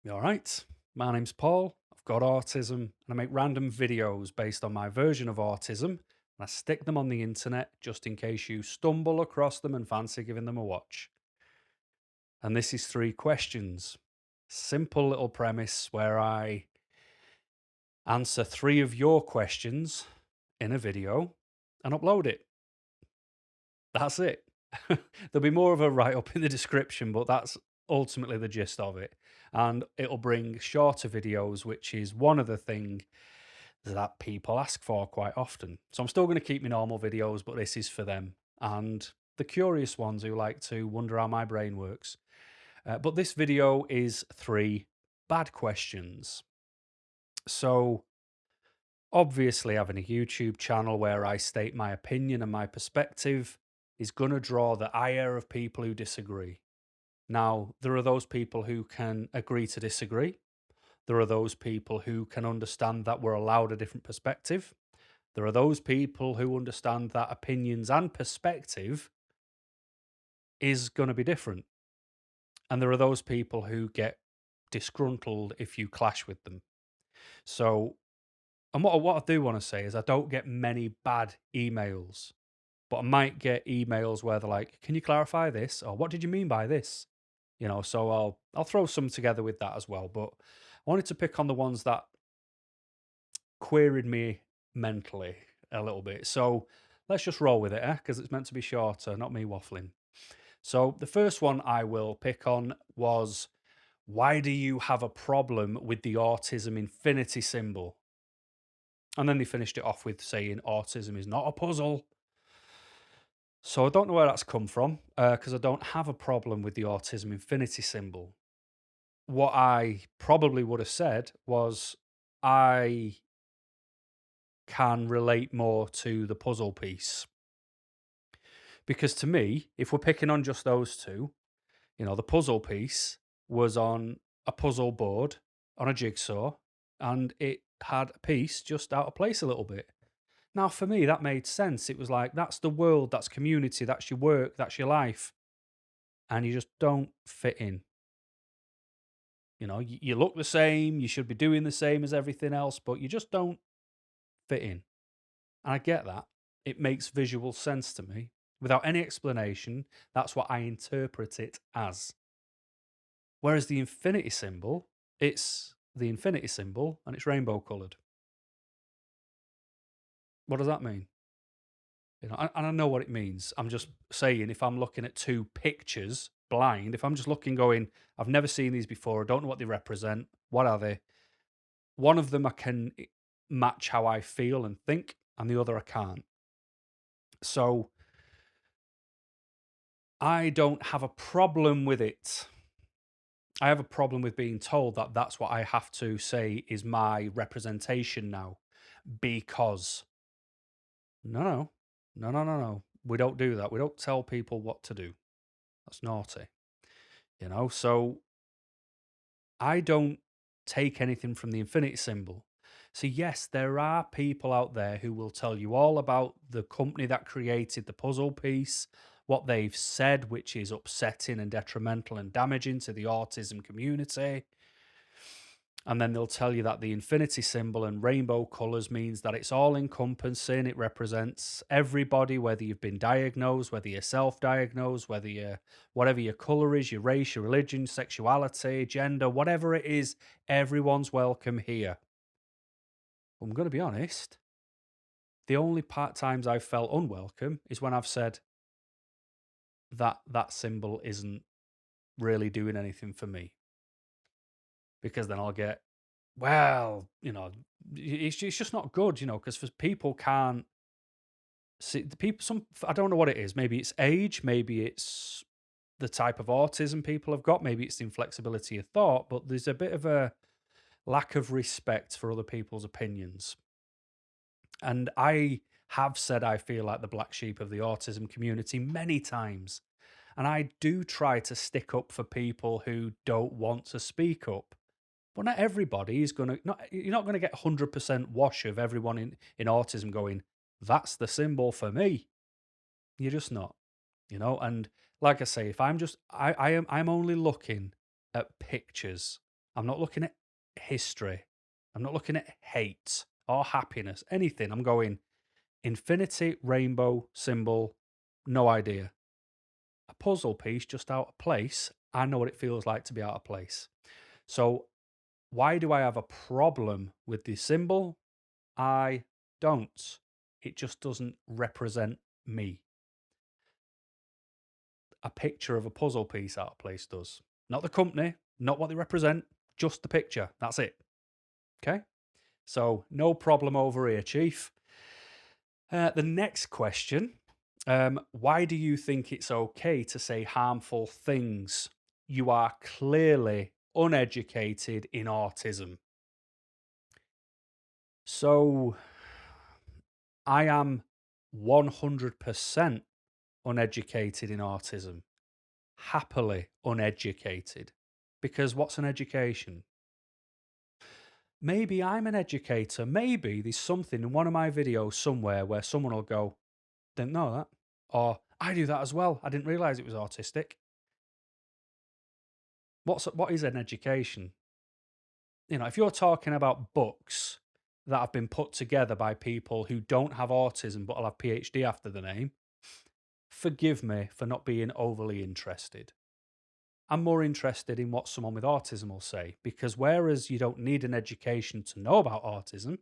You all right? My name's Paul. I've got autism and I make random videos based on my version of autism and I stick them on the internet just in case you stumble across them and fancy giving them a watch. And this is three questions. Simple little premise where I answer three of your questions in a video and upload it. That's it. There'll be more of a write up in the description, but that's ultimately the gist of it. And it'll bring shorter videos, which is one of the things that people ask for quite often. So I'm still going to keep my normal videos, but this is for them and the curious ones who like to wonder how my brain works. But this video is three bad questions. So obviously, having a YouTube channel where I state my opinion and my perspective is going to draw the ire of people who disagree. Now, there are those people who can agree to disagree. There are those people who can understand that we're allowed a different perspective. There are those people who understand that opinions and perspective is going to be different. And there are those people who get disgruntled if you clash with them. So, and what I do want to say is I don't get many bad emails, but I might get emails where they're like, "Can you clarify this?" or "What did you mean by this?" So I'll throw some together with that as well. But I wanted to pick on the ones that queried me mentally a little bit. So let's just roll with it, because it's meant to be shorter, not me waffling. So the first one I will pick on was, why do you have a problem with the autism infinity symbol? And then they finished it off with saying autism is not a puzzle. So I don't know where that's come from, because I don't have a problem with the autism infinity symbol. What I probably would have said was, I can relate more to the puzzle piece. Because to me, if we're picking on just those two, the puzzle piece was on a puzzle board on a jigsaw and it had a piece just out of place a little bit. Now, for me, that made sense. It was like, that's the world, that's community, that's your work, that's your life. And you just don't fit in. You look the same, you should be doing the same as everything else, but you just don't fit in. And I get that. It makes visual sense to me. Without any explanation, that's what I interpret it as. Whereas the infinity symbol, it's the infinity symbol and it's rainbow coloured. What does that mean? And I know what it means. I'm just saying, if I'm looking at two pictures blind, if I'm just looking going, I've never seen these before, I don't know what they represent, what are they? One of them I can match how I feel and think, and the other I can't. So I don't have a problem with it. I have a problem with being told that that's what I have to say is my representation now, because no, no, no, no, no, no. We don't do that. We don't tell people what to do. That's naughty, So I don't take anything from the infinity symbol. So yes, there are people out there who will tell you all about the company that created the puzzle piece, what they've said, which is upsetting and detrimental and damaging to the autism community. And then they'll tell you that the infinity symbol and rainbow colors means that it's all encompassing. It represents everybody, whether you've been diagnosed, whether you're self-diagnosed, whatever your color is, your race, your religion, sexuality, gender, whatever it is, everyone's welcome here. I'm going to be honest. The only times I've felt unwelcome is when I've said that symbol isn't really doing anything for me, because then I'll get, well, it's just not good, because for people can't see the people. I don't know what it is. Maybe it's age. Maybe it's the type of autism people have got. Maybe it's the inflexibility of thought. But there's a bit of a lack of respect for other people's opinions. And I have said I feel like the black sheep of the autism community many times. And I do try to stick up for people who don't want to speak up. But not everybody is going to, not, you're not going to get 100% wash of everyone in autism going, that's the symbol for me. You're just not, and like I say, if I'm just, I'm only looking at pictures I'm not looking at history. I'm not looking at hate or happiness, anything. I'm going infinity, rainbow, symbol, no idea. A puzzle piece just out of place. I know what it feels like to be out of place. So, why do I have a problem with the symbol? I don't. It just doesn't represent me. A picture of a puzzle piece out of place does. Not the company, not what they represent, just the picture. That's it. Okay? So, no problem over here, Chief. The next question, why do you think it's okay to say harmful things? You are clearly uneducated in autism. So, I am 100% uneducated in autism. Happily uneducated. Because what's an education? Maybe I'm an educator. Maybe there's something in one of my videos somewhere where someone will go, didn't know that. Or I do that as well. I didn't realize it was autistic. What is an education? You know, if you're talking about books that have been put together by people who don't have autism but will have PhD after the name, forgive me for not being overly interested. I'm more interested in what someone with autism will say, because whereas you don't need an education to know about autism,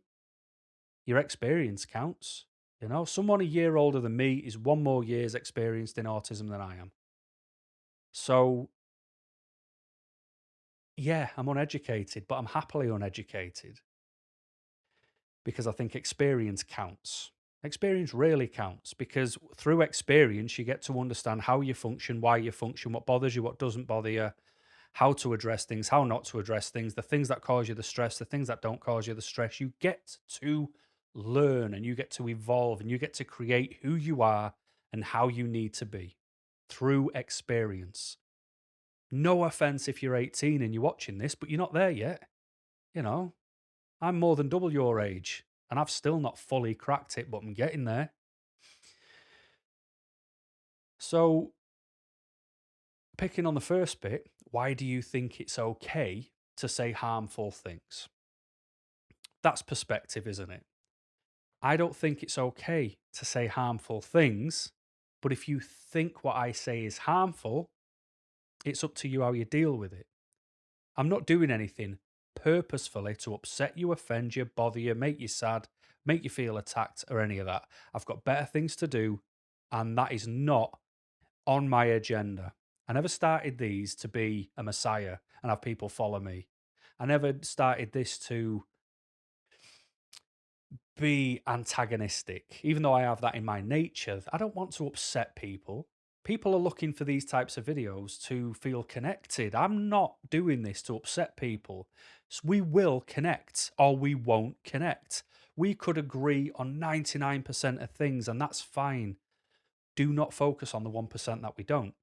your experience counts. You know, someone a year older than me is one more year's experienced in autism than I am. So, yeah, I'm uneducated, but I'm happily uneducated because I think experience counts. Experience really counts because through experience, you get to understand how you function, why you function, what bothers you, what doesn't bother you, how to address things, how not to address things, the things that cause you the stress, the things that don't cause you the stress. You get to learn and you get to evolve and you get to create who you are and how you need to be through experience. No offense if you're 18 and you're watching this, but you're not there yet. You know, I'm more than double your age and I've still not fully cracked it, but I'm getting there. So, picking on the first bit, why do you think it's okay to say harmful things? That's perspective, isn't it? I don't think it's okay to say harmful things, but if you think what I say is harmful, it's up to you how you deal with it. I'm not doing anything purposefully to upset you, offend you, bother you, make you sad, make you feel attacked, or any of that. I've got better things to do, and that is not on my agenda. I never started these to be a messiah and have people follow me. I never started this to be antagonistic, even though I have that in my nature. I don't want to upset people. People are looking for these types of videos to feel connected. I'm not doing this to upset people. So we will connect or we won't connect. We could agree on 99% of things, and that's fine. Do not focus on the 1% that we don't.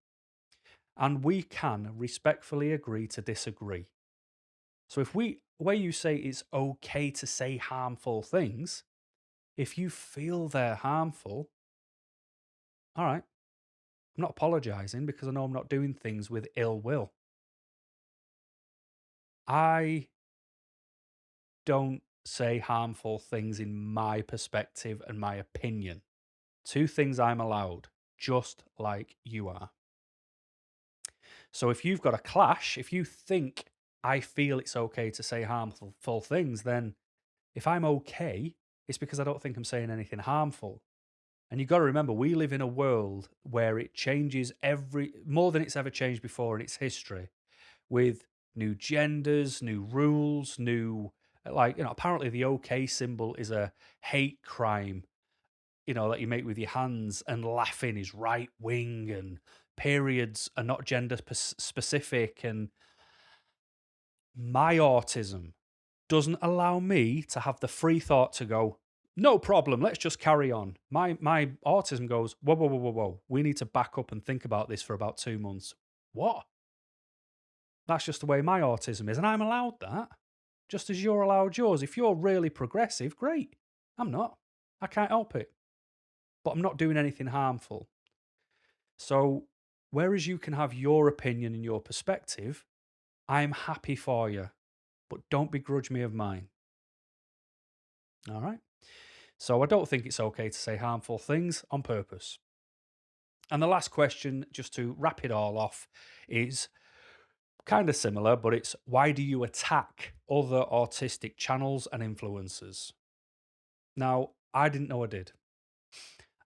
And we can respectfully agree to disagree. So where you say it's okay to say harmful things, if you feel they're harmful, all right, I'm not apologizing because I know I'm not doing things with ill will. I don't say harmful things in my perspective and my opinion. Two things I'm allowed, just like you are. So if you've got a clash, if you think I feel it's okay to say harmful things, then if I'm okay, it's because I don't think I'm saying anything harmful. And you've got to remember, we live in a world where it changes more than it's ever changed before in its history, with new genders, new rules, apparently the OK symbol is a hate crime, that you make with your hands, and laughing is right wing, and periods are not gender specific. And my autism doesn't allow me to have the free thought to go, no problem, let's just carry on. My autism goes, whoa, whoa, whoa, whoa, whoa. We need to back up and think about this for about 2 months. What? That's just the way my autism is. And I'm allowed that, just as you're allowed yours. If you're really progressive, great. I'm not. I can't help it. But I'm not doing anything harmful. So, whereas you can have your opinion and your perspective, I'm happy for you. but don't begrudge me of mine. All right. So I don't think it's okay to say harmful things on purpose. And the last question, just to wrap it all off, is kind of similar, but it's why do you attack other autistic channels and influencers? Now, I didn't know I did.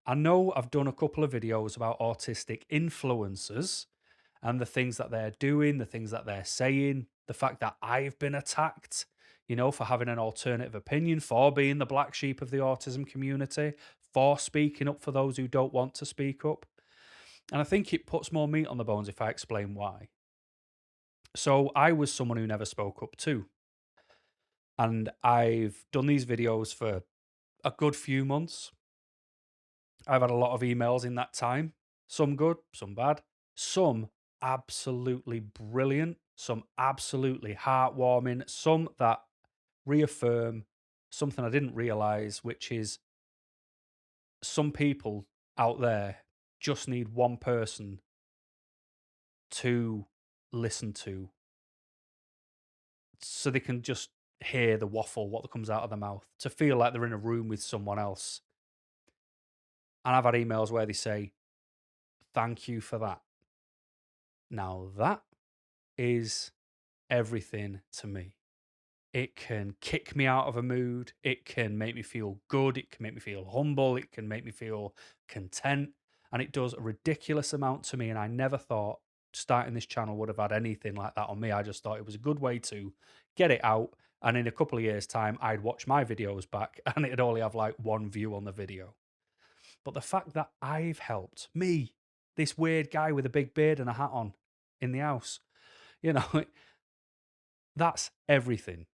I know I've done a couple of videos about autistic influencers and the things that they're doing, the things that they're saying, the fact that I've been attacked, for having an alternative opinion, for being the black sheep of the autism community, for speaking up for those who don't want to speak up. And I think it puts more meat on the bones if I explain why. So I was someone who never spoke up too. And I've done these videos for a good few months. I've had a lot of emails in that time, some good, some bad, some absolutely brilliant, some absolutely heartwarming, some that reaffirm something I didn't realize, which is some people out there just need one person to listen to so they can just hear the waffle, what comes out of their mouth, to feel like they're in a room with someone else. And I've had emails where they say, thank you for that. Now that is everything to me. It can kick me out of a mood. It can make me feel good. It can make me feel humble. It can make me feel content. And it does a ridiculous amount to me. And I never thought starting this channel would have had anything like that on me. I just thought it was a good way to get it out. And in a couple of years' time, I'd watch my videos back and it'd only have like one view on the video. But the fact that I've helped me, this weird guy with a big beard and a hat on in the house, that's everything.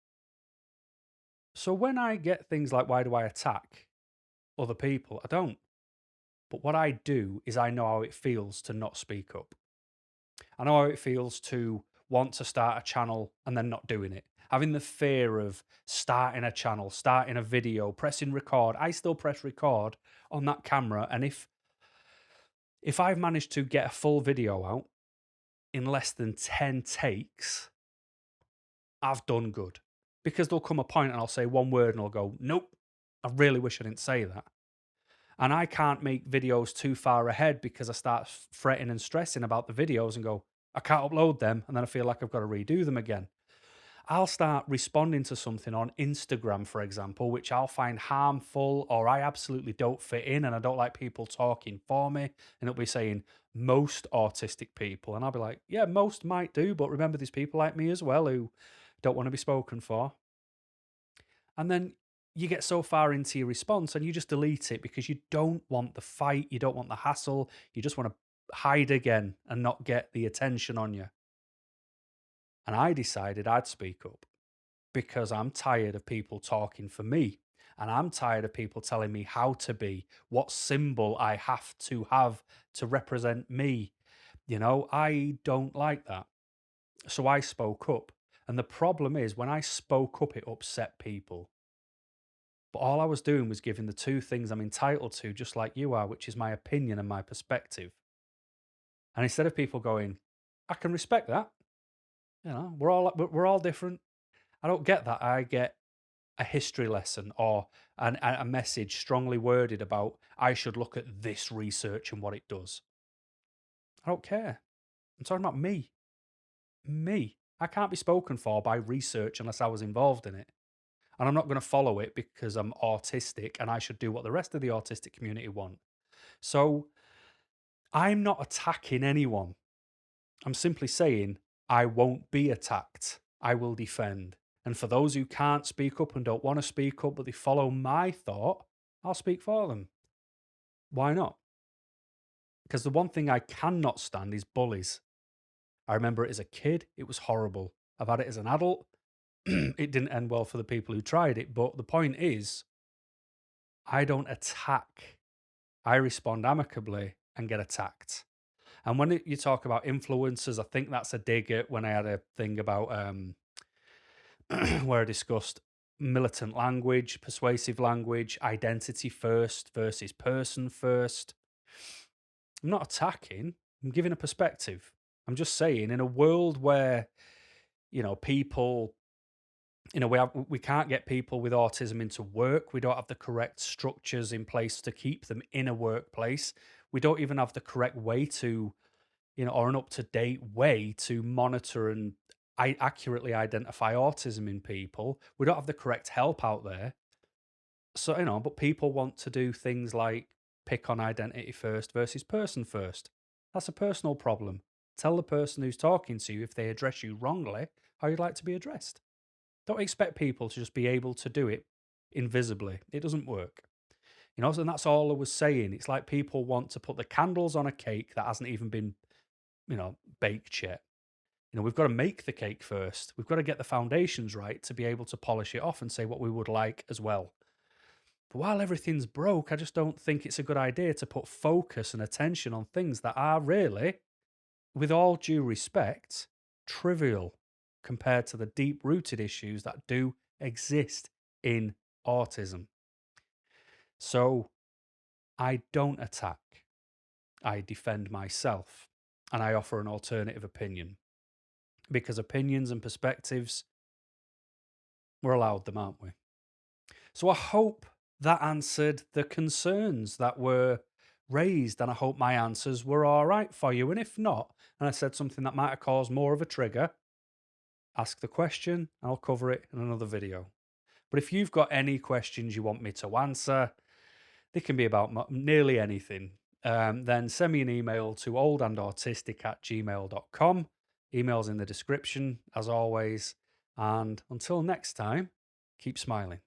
So when I get things like, why do I attack other people? I don't. But what I do is I know how it feels to not speak up. I know how it feels to want to start a channel and then not doing it. Having the fear of starting a channel, starting a video, pressing record. I still press record on that camera. And if I've managed to get a full video out in less than 10 takes, I've done good. Because there'll come a point and I'll say one word and I'll go, nope, I really wish I didn't say that. And I can't make videos too far ahead because I start fretting and stressing about the videos and go, I can't upload them. And then I feel like I've got to redo them again. I'll start responding to something on Instagram, for example, which I'll find harmful or I absolutely don't fit in and I don't like people talking for me. And it'll be saying most autistic people. And I'll be like, yeah, most might do. But remember, there's people like me as well who don't want to be spoken for. And then you get so far into your response and you just delete it because you don't want the fight, you don't want the hassle, you just want to hide again and not get the attention on you. And I decided I'd speak up because I'm tired of people talking for me. And I'm tired of people telling me how to be, what symbol I have to represent me. I don't like that. So I spoke up. And the problem is when I spoke up, it upset people. But all I was doing was giving the two things I'm entitled to, just like you are, which is my opinion and my perspective. And instead of people going, I can respect that, we're all different. I don't get that. I get a history lesson or a message strongly worded about I should look at this research and what it does. I don't care. I'm talking about me. Me. I can't be spoken for by research unless I was involved in it. And I'm not going to follow it because I'm autistic and I should do what the rest of the autistic community want. So I'm not attacking anyone. I'm simply saying I won't be attacked. I will defend. And for those who can't speak up and don't want to speak up, but they follow my thought, I'll speak for them. Why not? Because the one thing I cannot stand is bullies. I remember it as a kid, it was horrible. I've had it as an adult. It didn't end well for the people who tried it. But the point is, I don't attack. I respond amicably and get attacked. And when you talk about influencers, I think that's a dig at when I had a thing about where I discussed militant language, persuasive language, identity first versus person first. I'm not attacking, I'm giving a perspective. I'm just saying, in a world where, people We can't get people with autism into work. We don't have the correct structures in place to keep them in a workplace. We don't even have the correct way to, or an up to date way to monitor and accurately identify autism in people. We don't have the correct help out there. So, but people want to do things like pick on identity first versus person first. That's a personal problem. Tell the person who's talking to you if they address you wrongly how you'd like to be addressed. Don't expect people to just be able to do it invisibly. It doesn't work. And that's all I was saying. It's like people want to put the candles on a cake that hasn't even been, baked yet. We've got to make the cake first. We've got to get the foundations right to be able to polish it off and say what we would like as well. But while everything's broke, I just don't think it's a good idea to put focus and attention on things that are really, with all due respect, trivial compared to the deep rooted issues that do exist in autism. So I don't attack, I defend myself, and I offer an alternative opinion. Because opinions and perspectives, we're allowed them, aren't we? So I hope that answered the concerns that were raised, and I hope my answers were all right for you. And if not, and I said something that might have caused more of a trigger, ask the question, and I'll cover it in another video. But if you've got any questions you want me to answer, they can be about nearly anything. Then send me an email to oldandautistic@gmail.com. Email's in the description, as always. And until next time, keep smiling.